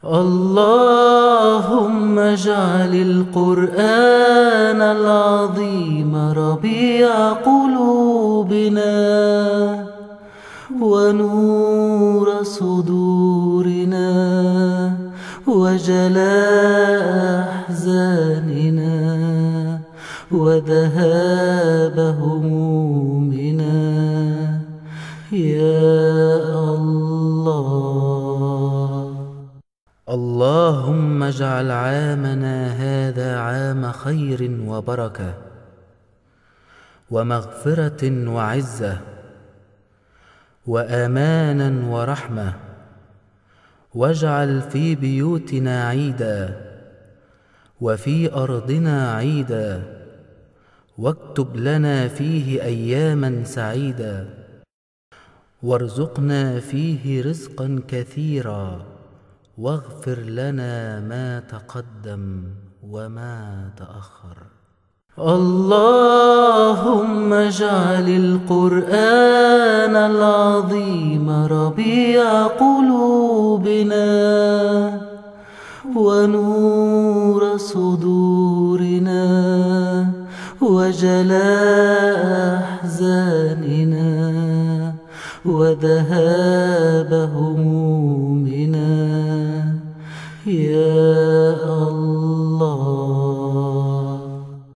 اللهم اجعل القرآن العظيم ربيع قلوبنا ونور صدورنا وجلاء أحزاننا وذهاب همومنا يا الله. اللهم اجعل عامنا هذا عام خير وبركة ومغفرة وعزة وأمانا ورحمة، واجعل في بيوتنا عيدا وفي أرضنا عيدا، واكتب لنا فيه أياما سعيدا، وارزقنا فيه رزقا كثيرا، واغفر لنا ما تقدم وما تأخر. اللهم اجعل القرآن العظيم ربيع قلوبنا ونور صدورنا وجلاء أحزاننا وذهاب همومنا